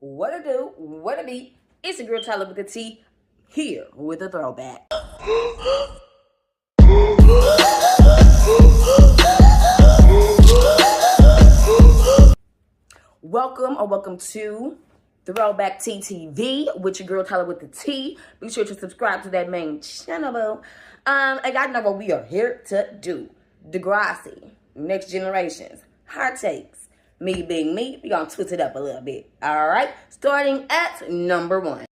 What to do, what to be. It's your girl Tyler with the T, here with a throwback. Welcome to Throwback TTV with your girl Tyler with the T. Be sure to subscribe to that main channel. I got to know what we are here to do. Degrassi, Next Generations, Hot Takes. Me being me, we gonna twist it up a little bit. Alright, starting at number 1.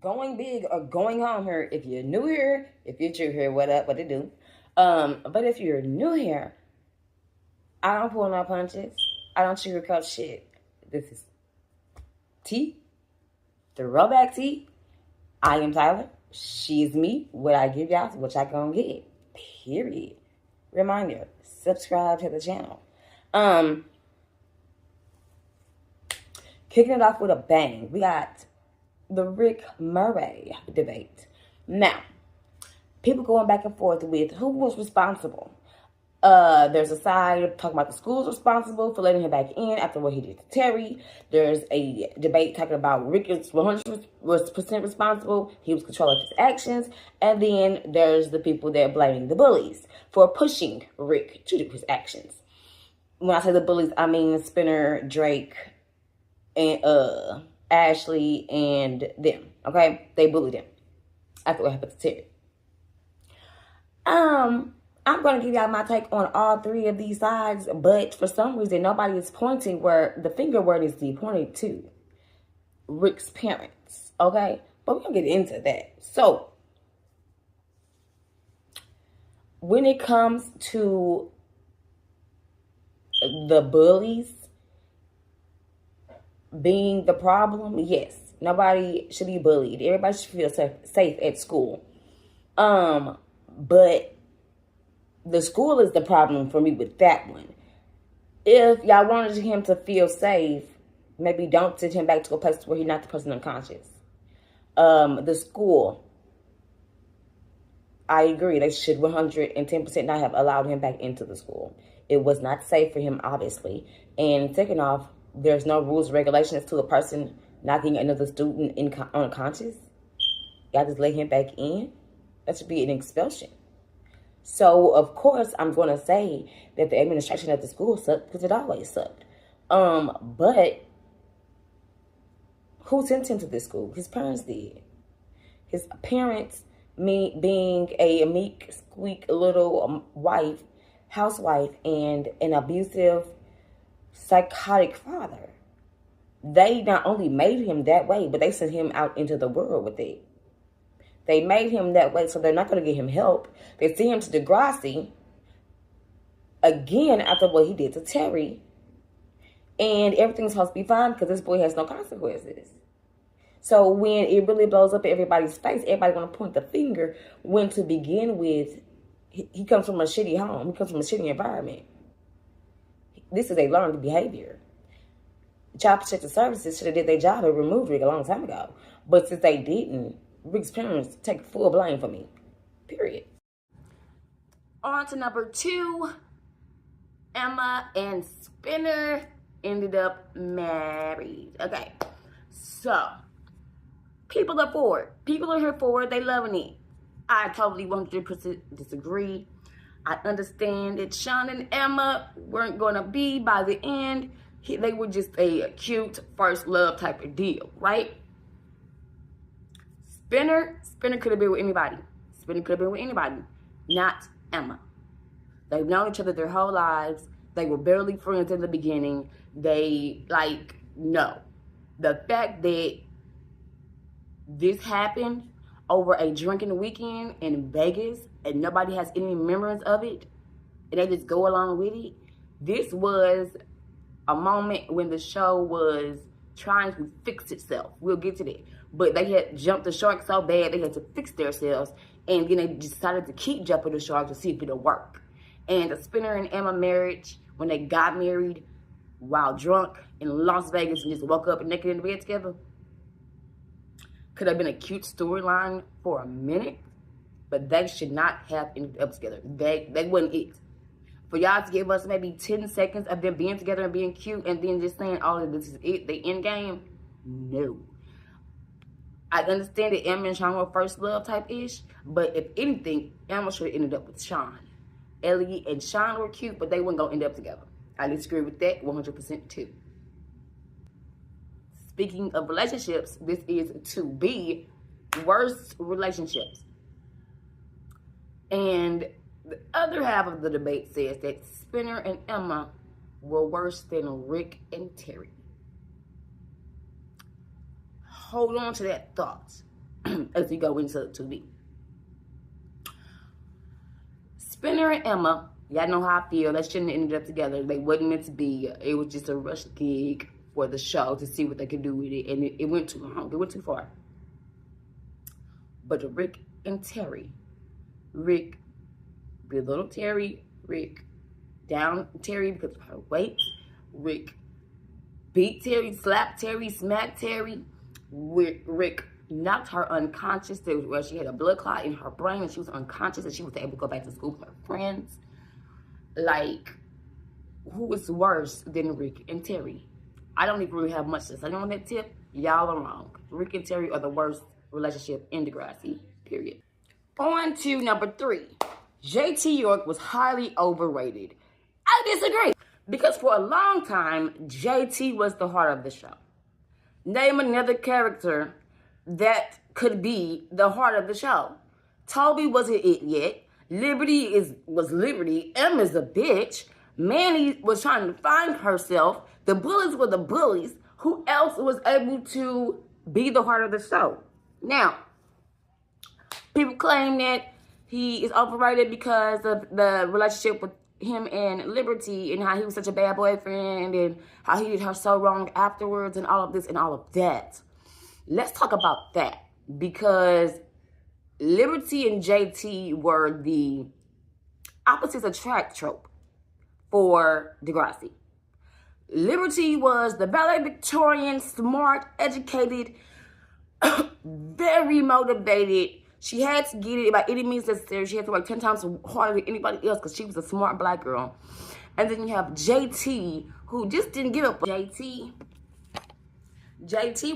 Going big or going home here. If you're new here, if you're true here, what up, what to do. But if you're new here, I don't pull no punches. I don't sugarcoat shit. This is T, Throwback T. I am Tyler. She's me. What I give y'all, what y'all gonna get. Period. Reminder, subscribe to the channel. Kicking it off with a bang, we got the Rick Murray debate. Now, people going back and forth with who was responsible. There's a side talking about the school's responsible for letting him back in after what he did to Terry. There's a debate talking about Rick is 100% responsible. He was controlling his actions. And then there's the people that are blaming the bullies for pushing Rick to do his actions. When I say the bullies, I mean Spinner, Drake, and Ashley and them. Okay? They bullied him after what happened to Terry. I'm going to give y'all my take on all three of these sides, but for some reason, nobody is pointing where the finger word is pointed to. Rick's parents, okay? But we're going to get into that. So, when it comes to the bullies being the problem, yes, nobody should be bullied. Everybody should feel safe at school. But the school is the problem for me with that one. If y'all wanted him to feel safe, maybe don't send him back to a place where he's not the person unconscious. The school, I agree, they should 110% not have allowed him back into the school. It was not safe for him, obviously. And second off, there's no rules or regulations to a person knocking another student unconscious. Y'all just let him back in. That should be an expulsion. So, of course, I'm going to say that the administration of the school sucked because it always sucked. But who sent him to this school? His parents did. His parents, me being a meek, squeak little housewife, and an abusive, psychotic father. They not only made him that way, but they sent him out into the world with it. They made him that way, so they're not going to get him help. They sent him to Degrassi again after what he did to Terry. And everything's supposed to be fine because this boy has no consequences. So when it really blows up in everybody's face, everybody's going to point the finger when to begin with. He comes from a shitty home. He comes from a shitty environment. This is a learned behavior. Child Protective Services should have did their job and removed Rick a long time ago. But since they didn't, Rick's parents take full blame for me. Period. On to number 2. Emma and Spinner ended up married. Okay. So, people are for it. People are here for it. They loving it. I totally 100% disagree. I understand that Sean and Emma weren't going to be by the end. They were just a cute first love type of deal, right? Spinner could have been with anybody. Spinner could have been with anybody, not Emma. They've known each other their whole lives. They were barely friends in the beginning. No. The fact that this happened over a drinking weekend in Vegas and nobody has any memories of it, and they just go along with it, this was a moment when the show was trying to fix itself. We'll get to that. But they had jumped the shark so bad, they had to fix themselves. And then they decided to keep jumping the shark to see if it'll work. And the Spinner and Emma marriage, when they got married while drunk in Las Vegas and just woke up naked in the bed together, could have been a cute storyline for a minute. But they should not have ended up together. They wasn't it. For y'all to give us maybe 10 seconds of them being together and being cute and then just saying, oh, this is it, the end game, No. I understand that Emma and Sean were first love type-ish, but if anything, Emma should have ended up with Sean. Ellie and Sean were cute, but they weren't going to end up together. I disagree with that 100% too. Speaking of relationships, this is to be worst relationships. And the other half of the debate says that Spinner and Emma were worse than Rick and Terry. Hold on to that thought as we go into 2B. Spinner and Emma, y'all know how I feel. They shouldn't have ended up together. They wasn't meant to be. It was just a rush gig for the show to see what they could do with it. And it went too long. It went too far. But Rick and Terry. Rick belittled Terry. Rick down Terry because of her weight. Rick beat Terry, slapped Terry, smacked Terry. Rick knocked her unconscious where she had a blood clot in her brain and she was unconscious and she was able to go back to school with her friends. Like, who is worse than Rick and Terry? I don't even really have much to say on that tip. Y'all are wrong. Rick and Terry are the worst relationship in Degrassi, period. On to number 3. JT York was highly overrated. I disagree. Because for a long time, JT was the heart of the show. Name another character that could be the heart of the show. Toby wasn't it yet. Liberty was Liberty. Emma's a bitch. Manny was trying to find herself. The bullies were the bullies. Who else was able to be the heart of the show? Now, people claim that he is overrated because of the relationship with him and Liberty and how he was such a bad boyfriend and how he did her so wrong afterwards and all of this and all of that. Let's talk about that because Liberty and JT were the opposites attract trope for Degrassi. Liberty was the valedictorian, smart, educated, very motivated. She had to get it by any means necessary. She had to work 10 times harder than anybody else because she was a smart black girl. And then you have JT, who just didn't give up. JT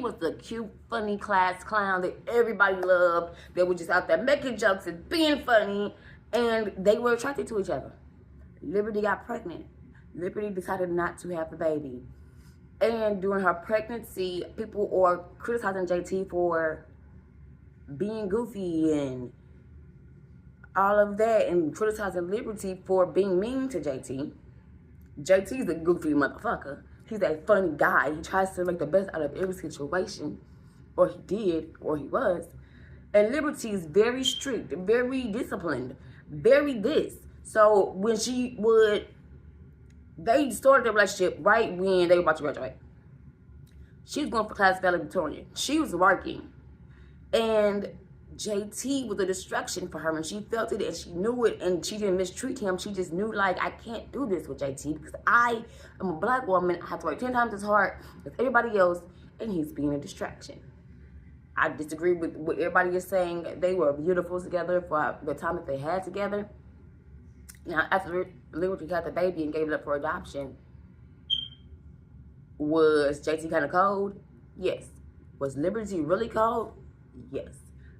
was the cute, funny class clown that everybody loved. They were just out there making jokes and being funny. And they were attracted to each other. Liberty got pregnant. Liberty decided not to have the baby. And during her pregnancy, people are criticizing JT for being goofy and all of that and criticizing Liberty for being mean to JT. JT's a goofy motherfucker. He's a funny guy. He tries to make the best out of every situation. Or he did, or he was. And Liberty is very strict, very disciplined, very this. So when they started the relationship right when they were about to graduate. She was going for class valedictorian. She was working. And JT was a distraction for her, and she felt it, and she knew it, and she didn't mistreat him. She just knew, like, I can't do this with JT because I am a black woman. I have to work 10 times as hard as everybody else, and he's being a distraction. I disagree with what everybody is saying. They were beautiful together for the time that they had together. Now, after Liberty got the baby and gave it up for adoption, was JT kind of cold? Yes. Was Liberty really cold? Yes.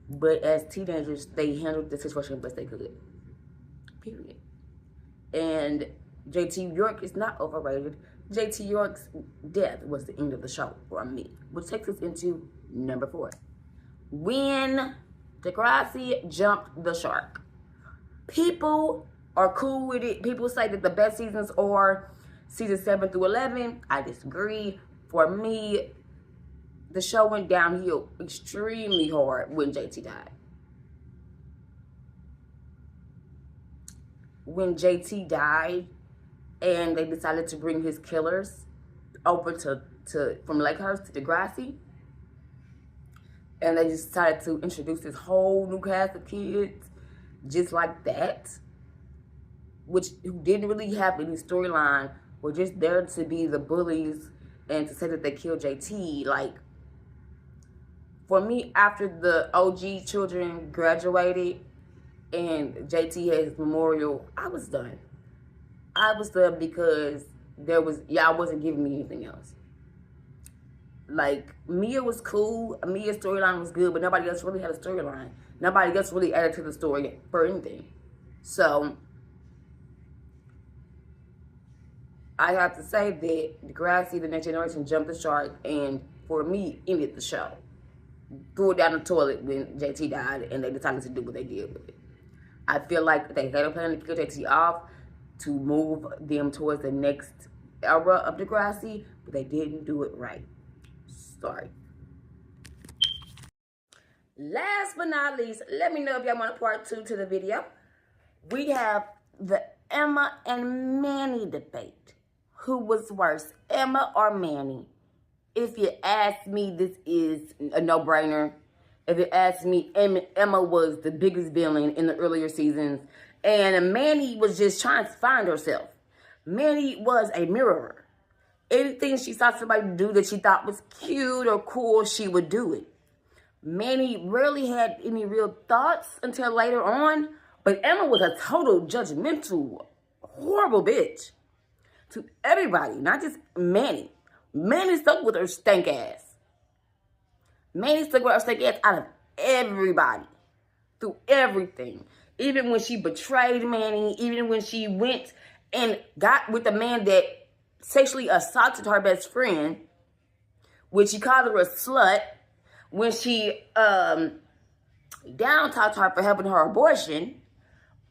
But as teenagers, they handled the situation best they could. Period. And JT York is not overrated. JT York's death was the end of the show for me. Which takes us into number 4. When Degrassi jumped the shark. People are cool with it. People say that the best seasons are season 7 through 11. I disagree. For me, the show went downhill extremely hard when JT died. When JT died and they decided to bring his killers over from Lakehurst to Degrassi, and they just decided to introduce this whole new cast of kids just like that, who didn't really have any storyline, were just there to be the bullies and to say that they killed JT. Like, for me, after the OG children graduated and JT had his memorial, I was done. I was done because y'all wasn't giving me anything else. Like, Mia was cool. Mia's storyline was good, but nobody else really had a storyline. Nobody else really added to the story for anything. So, I have to say that Degrassi, The Next Generation, jumped the shark and, for me, ended the show. Threw it down the toilet when JT died, and they decided to do what they did with it. I feel like they had a plan to kill JT off to move them towards the next era of Degrassi, but they didn't do it right. Sorry. Last but not least, let me know if y'all want a part 2 to the video. We have the Emma and Manny debate. Who was worse, Emma or Manny? If you ask me, this is a no-brainer. If you ask me, Emma was the biggest villain in the earlier seasons, and Manny was just trying to find herself. Manny was a mirrorer. Anything she saw somebody do that she thought was cute or cool, she would do it. Manny rarely had any real thoughts until later on, but Emma was a total judgmental, horrible bitch to everybody, not just Manny. Manny stuck with her stank ass. Manny stuck with her stank ass out of everybody, through everything. Even when she betrayed Manny, even when she went and got with the man that sexually assaulted her best friend, when she called her a slut, when she down-talked her for helping her abortion,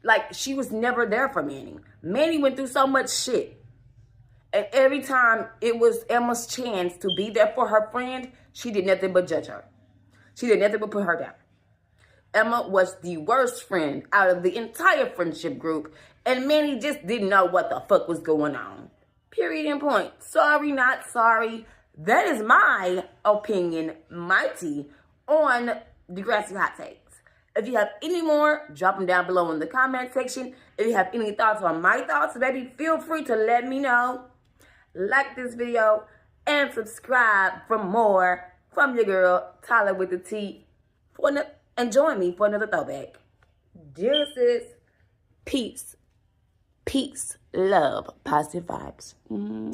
like, she was never there for Manny. Manny went through so much shit. And every time it was Emma's chance to be there for her friend, she did nothing but judge her. She did nothing but put her down. Emma was the worst friend out of the entire friendship group, and Manny just didn't know what the fuck was going on. Period and point. Sorry, not sorry. That is my opinion, my tea, on Degrassi Hot Takes. If you have any more, drop them down below in the comment section. If you have any thoughts on my thoughts, baby, feel free to let me know. Like this video and subscribe for more from your girl, Tyler with the T. And join me for another throwback. Deuces. Peace. Peace. Love. Positive vibes.